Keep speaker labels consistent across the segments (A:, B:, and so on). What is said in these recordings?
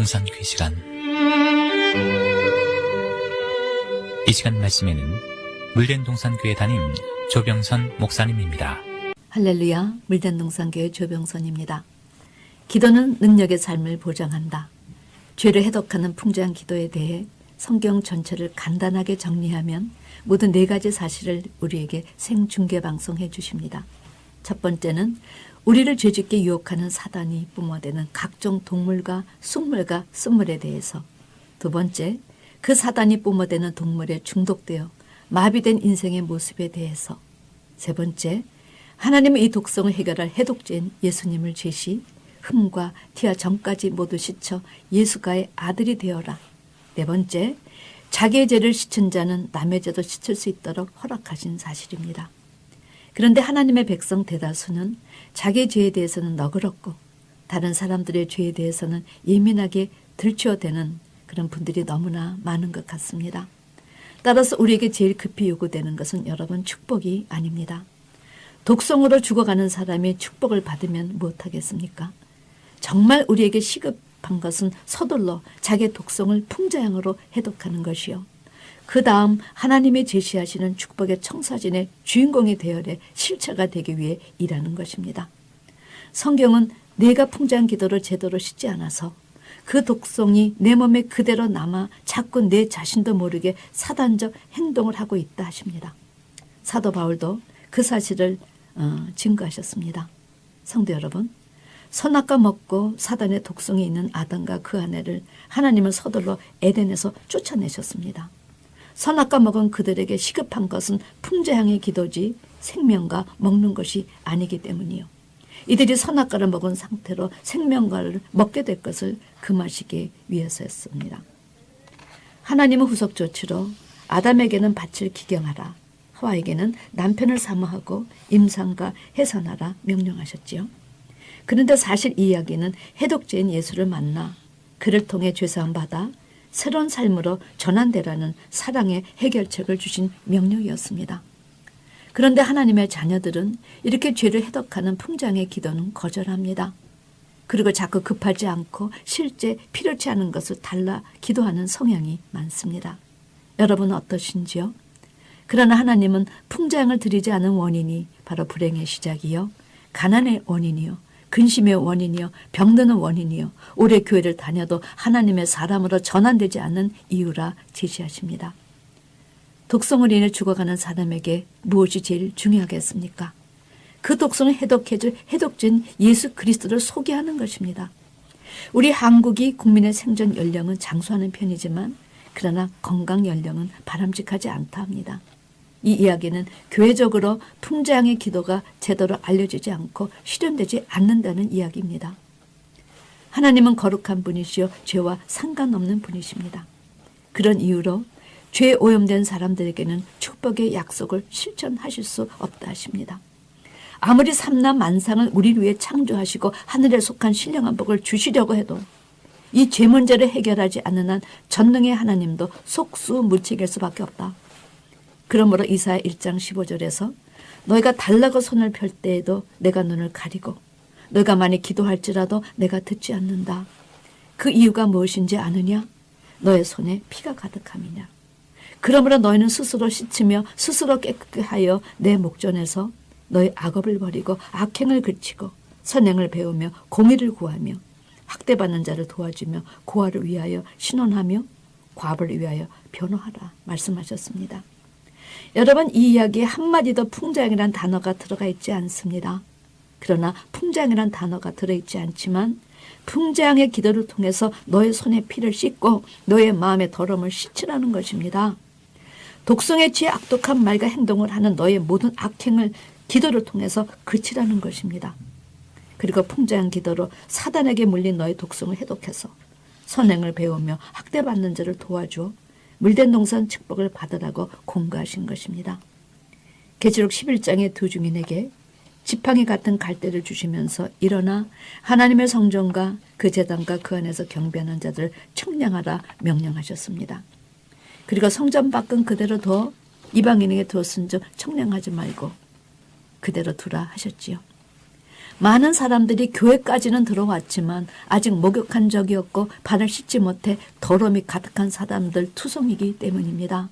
A: 동산교회 시간. 이 시간 말씀에는 물된 동산교회 담임 조병선 목사님입니다.
B: 할렐루야, 물된 동산교회 조병선입니다. 기도는 능력의 삶을 보장한다. 죄를 해독하는 풍자한 기도에 대해 성경 전체를 간단하게 정리하면 모든 4가지 사실을 우리에게 생중계 방송해 주십니다. 첫 번째는 우리를 죄짓게 유혹하는 사단이 뿜어대는 각종 동물과 숙물과 쓴물에 대해서, 두 번째, 그 사단이 뿜어대는 동물에 중독되어 마비된 인생의 모습에 대해서, 세 번째, 하나님의 이 독성을 해결할 해독제인 예수님을 제시, 흠과 티와 정까지 모두 씻어 예수가의 아들이 되어라. 네 번째, 자기의 죄를 씻은 자는 남의 죄도 씻을 수 있도록 허락하신 사실입니다. 그런데 하나님의 백성 대다수는 자기의 죄에 대해서는 너그럽고 다른 사람들의 죄에 대해서는 예민하게 들추어대는 그런 분들이 너무나 많은 것 같습니다. 따라서 우리에게 제일 급히 요구되는 것은 여러분 축복이 아닙니다. 독성으로 죽어가는 사람이 축복을 받으면 무엇하겠습니까? 정말 우리에게 시급한 것은 서둘러 자기의 독성을 풍자양으로 해독하는 것이요. 그 다음 하나님이 제시하시는 축복의 청사진의 주인공이 되어내 실체가 되기 위해 일하는 것입니다. 성경은 내가 풍자한 기도를 제대로 씻지 않아서 그 독성이 내 몸에 그대로 남아 자꾸 내 자신도 모르게 사단적 행동을 하고 있다 하십니다. 사도 바울도 그 사실을 증거하셨습니다. 성도 여러분, 선악과 먹고 사단의 독성이 있는 아담과 그 아내를 하나님은 서둘러 에덴에서 쫓아내셨습니다. 선악과 먹은 그들에게 시급한 것은 풍자향의 기도지 생명과 먹는 것이 아니기 때문이요. 이들이 선악과를 먹은 상태로 생명과를 먹게 될 것을 금하시기 위해서였습니다. 하나님은 후속 조치로 아담에게는 밭을 기경하라, 하와에게는 남편을 사모하고 임산과 해산하라 명령하셨지요. 그런데 사실 이 이야기는 해독제인 예수를 만나 그를 통해 죄사함 받아 새로운 삶으로 전환되라는 사랑의 해결책을 주신 명령이었습니다. 그런데 하나님의 자녀들은 이렇게 죄를 해독하는 풍장의 기도는 거절합니다. 그리고 자꾸 급하지 않고 실제 필요치 않은 것을 달라 기도하는 성향이 많습니다. 여러분은 어떠신지요? 그러나 하나님은 풍장을 드리지 않은 원인이 바로 불행의 시작이요, 가난의 원인이요, 근심의 원인이요, 병드는 원인이요, 오래 교회를 다녀도 하나님의 사람으로 전환되지 않는 이유라 제시하십니다. 독성을 인해 죽어가는 사람에게 무엇이 제일 중요하겠습니까? 그 독성을 해독해줄 해독제인 예수 그리스도를 소개하는 것입니다. 우리 한국이 국민의 생존 연령은 장수하는 편이지만 그러나 건강 연령은 바람직하지 않다 합니다. 이 이야기는 교회적으로 풍자양의 기도가 제대로 알려지지 않고 실현되지 않는다는 이야기입니다. 하나님은 거룩한 분이시여 죄와 상관없는 분이십니다. 그런 이유로 죄에 오염된 사람들에게는 축복의 약속을 실천하실 수 없다 하십니다. 아무리 삼남 만상을 우리를 위해 창조하시고 하늘에 속한 신령한 복을 주시려고 해도 이 죄 문제를 해결하지 않는 한 전능의 하나님도 속수무책일 수밖에 없다. 그러므로 이사야 1장 15절에서 너희가 달라고 손을 펼 때에도 내가 눈을 가리고 너희가 많이 기도할지라도 내가 듣지 않는다. 그 이유가 무엇인지 아느냐? 너의 손에 피가 가득함이냐. 그러므로 너희는 스스로 씻으며 스스로 깨끗게 하여 내 목전에서 너희 악업을 버리고 악행을 그치고 선행을 배우며 공의를 구하며 학대받는 자를 도와주며 고아를 위하여 신원하며 과부를 위하여 변호하라 말씀하셨습니다. 여러분, 이 이야기에 한마디도 풍자양이란 단어가 들어가 있지 않습니다. 그러나 풍자양이란 단어가 들어있지 않지만 풍자양의 기도를 통해서 너의 손에 피를 씻고 너의 마음의 더러움을 씻으라는 것입니다. 독성에 취해 악독한 말과 행동을 하는 너의 모든 악행을 기도를 통해서 그치라는 것입니다. 그리고 풍자양 기도로 사단에게 물린 너의 독성을 해독해서 선행을 배우며 학대받는 자를 도와주어 물된 동산 축복을 받으라고 공고하신 것입니다. 계시록 11장의 두 증인에게 지팡이 같은 갈대를 주시면서 일어나 하나님의 성전과 그 제단과 그 안에서 경배하는 자들을 청량하라 명령하셨습니다. 그리고 성전 밖은 그대로 둬 이방인에게 두었은즉 청량하지 말고 그대로 두라 하셨지요. 많은 사람들이 교회까지는 들어왔지만 아직 목욕한 적이 없고 발을 씻지 못해 더러움이 가득한 사람들 투성이기 때문입니다.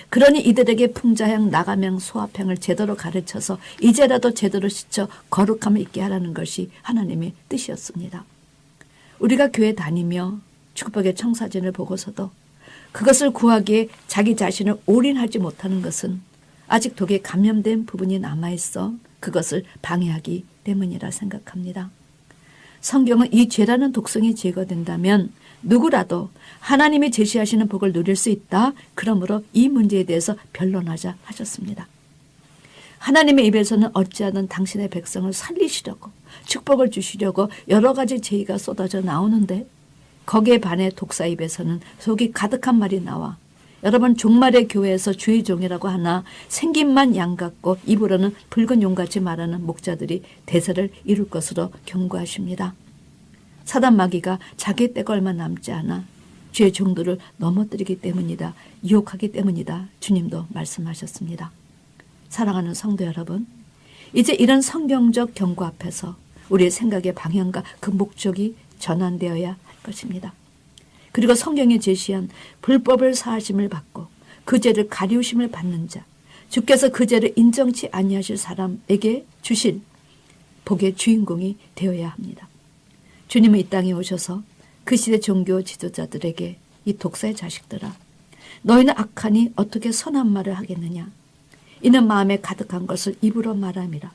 B: 그러니 이들에게 풍자향, 나감향, 소합향을 제대로 가르쳐서 이제라도 제대로 씻어 거룩함을 있게 하라는 것이 하나님의 뜻이었습니다. 우리가 교회 다니며 축복의 청사진을 보고서도 그것을 구하기에 자기 자신을 올인하지 못하는 것은 아직 독에 감염된 부분이 남아있어 그것을 방해하기 때문이라 생각합니다. 성경은 이 죄라는 독성이 제거된다면 누구라도 하나님이 제시하시는 복을 누릴 수 있다. 그러므로 이 문제에 대해서 변론하자 하셨습니다. 하나님의 입에서는 어찌하든 당신의 백성을 살리시려고 축복을 주시려고 여러 가지 제의가 쏟아져 나오는데 거기에 반해 독사 입에서는 속이 가득한 말이 나와 여러분 종말의 교회에서 주의 종이라고 하나 생김만 양 같고 입으로는 붉은 용같이 말하는 목자들이 대세를 이룰 것으로 경고하십니다. 사단 마귀가 자기 때가 얼마 남지 않아 주의 종들을 넘어뜨리기 때문이다. 유혹하기 때문이다. 주님도 말씀하셨습니다. 사랑하는 성도 여러분, 이제 이런 성경적 경고 앞에서 우리의 생각의 방향과 그 목적이 전환되어야 할 것입니다. 그리고 성경이 제시한 불법을 사하심을 받고 그 죄를 가리우심을 받는 자, 주께서 그 죄를 인정치 아니하실 사람에게 주실 복의 주인공이 되어야 합니다. 주님은 이 땅에 오셔서 그 시대 종교 지도자들에게 이 독사의 자식들아, 너희는 악하니 어떻게 선한 말을 하겠느냐? 이는 마음에 가득한 것을 입으로 말함이라.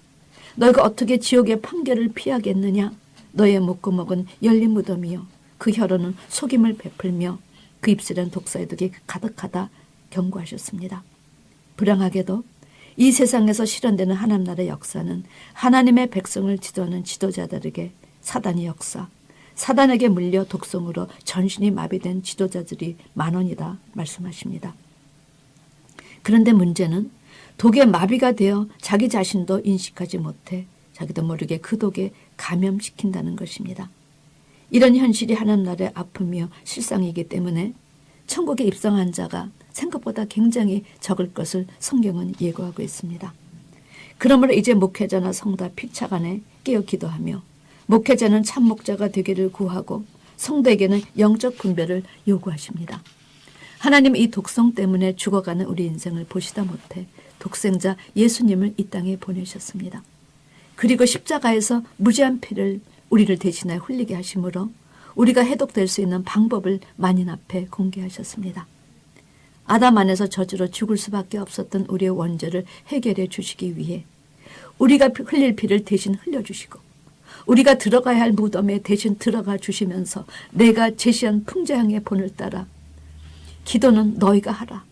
B: 너희가 어떻게 지옥의 판결을 피하겠느냐? 너의 목구멍은 열린 무덤이요 그 혀로는 속임을 베풀며 그 입술엔 독사의 독이 가득하다 경고하셨습니다. 불행하게도 이 세상에서 실현되는 하나님 나라의 역사는 하나님의 백성을 지도하는 지도자들에게 사단의 역사, 사단에게 물려 독성으로 전신이 마비된 지도자들이 만원이다 말씀하십니다. 그런데 문제는 독에 마비가 되어 자기 자신도 인식하지 못해 자기도 모르게 그 독에 감염시킨다는 것입니다. 이런 현실이 하나님 나라의 아픔이요 실상이기 때문에 천국에 입성한 자가 생각보다 굉장히 적을 것을 성경은 예고하고 있습니다. 그러므로 이제 목회자나 성도 피차간에 깨어 기도하며 목회자는 참목자가 되기를 구하고 성도에게는 영적 분별을 요구하십니다. 하나님은 이 독성 때문에 죽어가는 우리 인생을 보시다 못해 독생자 예수님을 이 땅에 보내셨습니다. 그리고 십자가에서 무지한 피를 우리를 대신하여 흘리게 하심으로 우리가 해독될 수 있는 방법을 만인 앞에 공개하셨습니다. 아담 안에서 저주로 죽을 수밖에 없었던 우리의 원죄를 해결해 주시기 위해 우리가 흘릴 피를 대신 흘려주시고 우리가 들어가야 할 무덤에 대신 들어가 주시면서 내가 제시한 풍자향의 본을 따라 기도는 너희가 하라.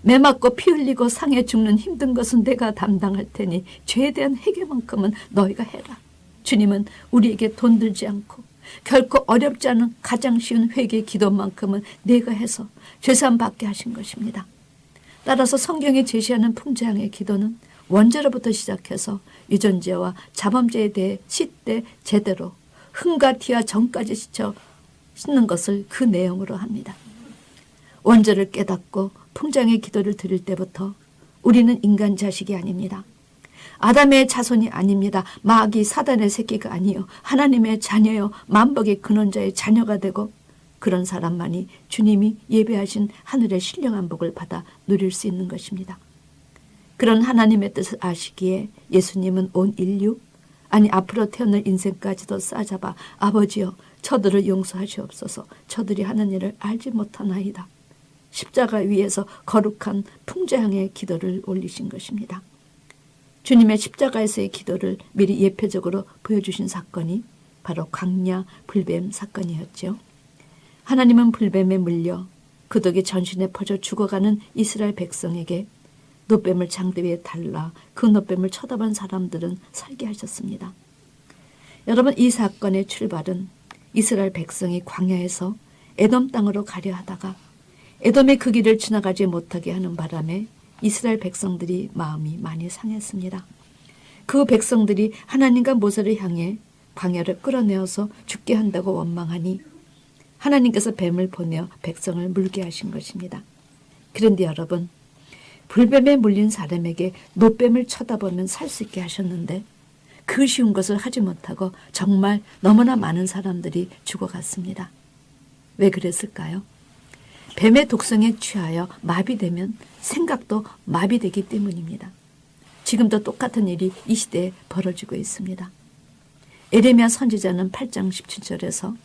B: 매 맞고 피 흘리고 상해 죽는 힘든 것은 내가 담당할 테니 죄에 대한 해결만큼은 너희가 해라. 주님은 우리에게 돈 들지 않고 결코 어렵지 않은 가장 쉬운 회개 기도만큼은 내가 해서 죄사함 받게 하신 것입니다. 따라서 성경이 제시하는 풍자향의 기도는 원죄로부터 시작해서 유전죄와 자범죄에 대해 씻되 제대로 흠과 티와 정까지 씻는 것을 그 내용으로 합니다. 원죄를 깨닫고 풍자향의 기도를 드릴 때부터 우리는 인간 자식이 아닙니다. 아담의 자손이 아닙니다. 마귀 사단의 새끼가 아니요 하나님의 자녀요 만복의 근원자의 자녀가 되고 그런 사람만이 주님이 예배하신 하늘의 신령한 복을 받아 누릴 수 있는 것입니다. 그런 하나님의 뜻을 아시기에 예수님은 온 인류 아니 앞으로 태어날 인생까지도 싸잡아 아버지여 저들을 용서하시옵소서 저들이 하는 일을 알지 못하나이다. 십자가 위에서 거룩한 풍자향의 기도를 올리신 것입니다. 주님의 십자가에서의 기도를 미리 예표적으로 보여주신 사건이 바로 광야 불뱀 사건이었죠. 하나님은 불뱀에 물려 그 독이 전신에 퍼져 죽어가는 이스라엘 백성에게 노뱀을 장대 위에 달라 그 노뱀을 쳐다본 사람들은 살게 하셨습니다. 여러분 이 사건의 출발은 이스라엘 백성이 광야에서 에돔 땅으로 가려 하다가 에돔의 그 길을 지나가지 못하게 하는 바람에 이스라엘 백성들이 마음이 많이 상했습니다. 그 백성들이 하나님과 모세를 향해 광야를 끌어내어서 죽게 한다고 원망하니 하나님께서 뱀을 보내어 백성을 물게 하신 것입니다. 그런데 여러분 불뱀에 물린 사람에게 노뱀을 쳐다보면 살 수 있게 하셨는데 그 쉬운 것을 하지 못하고 정말 너무나 많은 사람들이 죽어갔습니다. 왜 그랬을까요? 뱀의 독성에 취하여 마비되면 생각도 마비되기 때문입니다. 지금도 똑같은 일이 이 시대에 벌어지고 있습니다. 에레미야 선지자는 8장 17절에서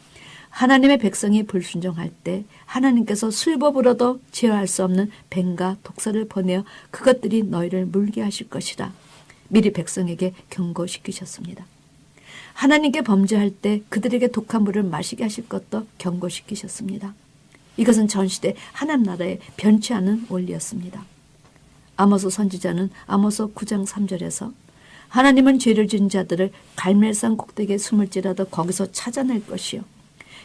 B: 하나님의 백성이 불순종할 때 하나님께서 술법으로도 제어할 수 없는 뱀과 독사를 보내어 그것들이 너희를 물게 하실 것이라 미리 백성에게 경고시키셨습니다. 하나님께 범죄할 때 그들에게 독한 물을 마시게 하실 것도 경고시키셨습니다. 이것은 전시대 하나님 나라의 변치 않은 원리였습니다. 아모스 선지자는 아모스 9장 3절에서 하나님은 죄를 지은 자들을 갈멜산 꼭대기에 숨을지라도 거기서 찾아낼 것이요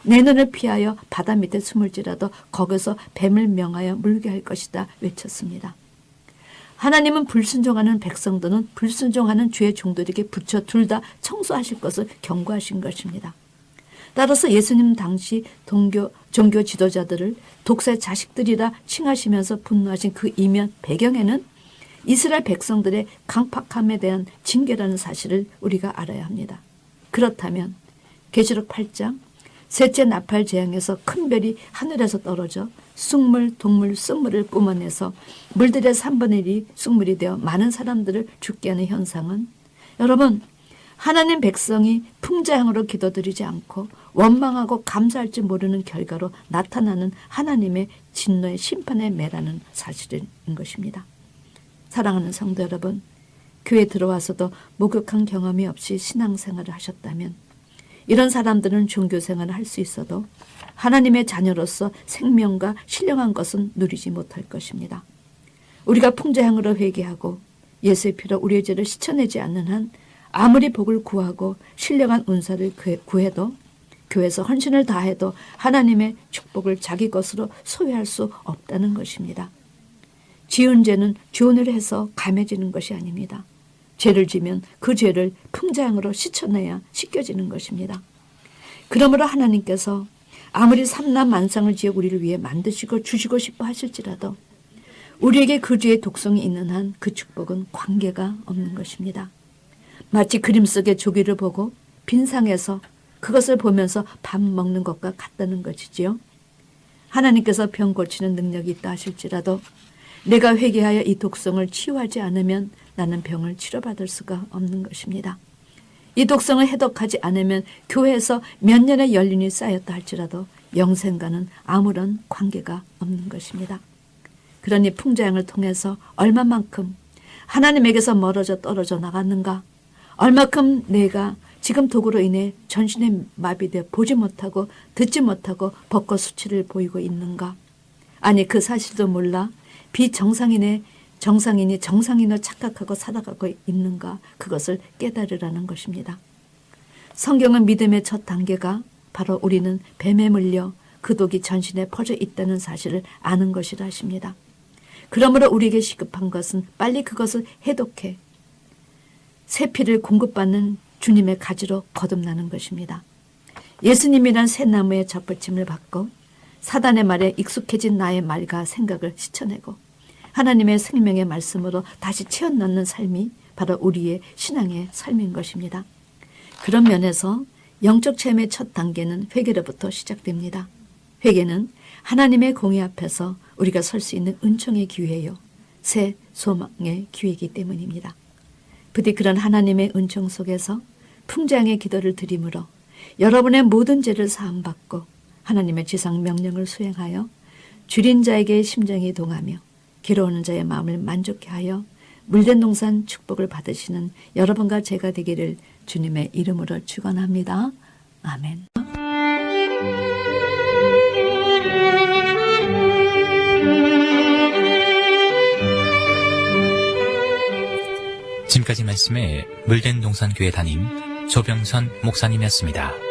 B: 내 눈을 피하여 바다 밑에 숨을지라도 거기서 뱀을 명하여 물게 할 것이다 외쳤습니다. 하나님은 불순종하는 백성들은 불순종하는 죄의 종들에게 붙여 둘 다 청소하실 것을 경고하신 것입니다. 따라서 예수님 당시 종교 지도자들을 독사의 자식들이라 칭하시면서 분노하신 그 이면 배경에는 이스라엘 백성들의 강팍함에 대한 징계라는 사실을 우리가 알아야 합니다. 그렇다면 계시록 8장 셋째 나팔 재앙에서 큰 별이 하늘에서 떨어져 쑥물, 동물, 쓴물을 뿜어내서 물들의 3분의 1이 쑥물이 되어 많은 사람들을 죽게 하는 현상은 여러분 하나님 백성이 풍자향으로 기도드리지 않고 원망하고 감사할 줄 모르는 결과로 나타나는 하나님의 진노의 심판의 매라는 사실인 것입니다. 사랑하는 성도 여러분, 교회에 들어와서도 목욕한 경험이 없이 신앙생활을 하셨다면 이런 사람들은 종교생활을 할 수 있어도 하나님의 자녀로서 생명과 신령한 것은 누리지 못할 것입니다. 우리가 풍자향으로 회개하고 예수의 피로 우리의 죄를 씻어내지 않는 한 아무리 복을 구하고 신령한 은사를 구해도 교회에서 헌신을 다해도 하나님의 축복을 자기 것으로 소유할 수 없다는 것입니다. 지은 죄는 주언을 해서 감해지는 것이 아닙니다. 죄를 지면 그 죄를 풍자향으로 씻어내야 씻겨지는 것입니다. 그러므로 하나님께서 아무리 삼남 만상을 지어 우리를 위해 만드시고 주시고 싶어 하실지라도 우리에게 그 죄의 독성이 있는 한 그 축복은 관계가 없는 것입니다. 마치 그림 속의 조기를 보고 빈상에서 그것을 보면서 밥 먹는 것과 같다는 것이지요. 하나님께서 병 고치는 능력이 있다 하실지라도 내가 회개하여 이 독성을 치유하지 않으면 나는 병을 치료받을 수가 없는 것입니다. 이 독성을 해독하지 않으면 교회에서 몇 년의 연륜이 쌓였다 할지라도 영생과는 아무런 관계가 없는 것입니다. 그러니 풍자향을 통해서 얼마만큼 하나님에게서 멀어져 떨어져 나갔는가, 얼마큼 내가 지금 독으로 인해 전신에 마비되어 보지 못하고 듣지 못하고 벚꽃 수치를 보이고 있는가, 아니 그 사실도 몰라 비정상인이 정상인으로 착각하고 살아가고 있는가, 그것을 깨달으라는 것입니다. 성경은 믿음의 첫 단계가 바로 우리는 뱀에 물려 그 독이 전신에 퍼져 있다는 사실을 아는 것이라 하십니다. 그러므로 우리에게 시급한 것은 빨리 그것을 해독해 새 피를 공급받는 주님의 가지로 거듭나는 것입니다. 예수님이란 새 나무의 접붙임을 받고 사단의 말에 익숙해진 나의 말과 생각을 씻어내고 하나님의 생명의 말씀으로 다시 채워넣는 삶이 바로 우리의 신앙의 삶인 것입니다. 그런 면에서 영적 체험의 첫 단계는 회개로부터 시작됩니다. 회개는 하나님의 공의 앞에서 우리가 설 수 있는 은총의 기회요, 새 소망의 기회이기 때문입니다. 부디 그런 하나님의 은총 속에서 풍자향의 기도를 드림으로 여러분의 모든 죄를 사함받고 하나님의 지상 명령을 수행하여 줄인 자에게 심정이 동하며 괴로워하는 자의 마음을 만족케 하여 물된 동산 축복을 받으시는 여러분과 제가 되기를 주님의 이름으로 축원합니다. 아멘.
A: 지금까지 말씀에 물된 동산교회 담임 조병선 목사님이었습니다.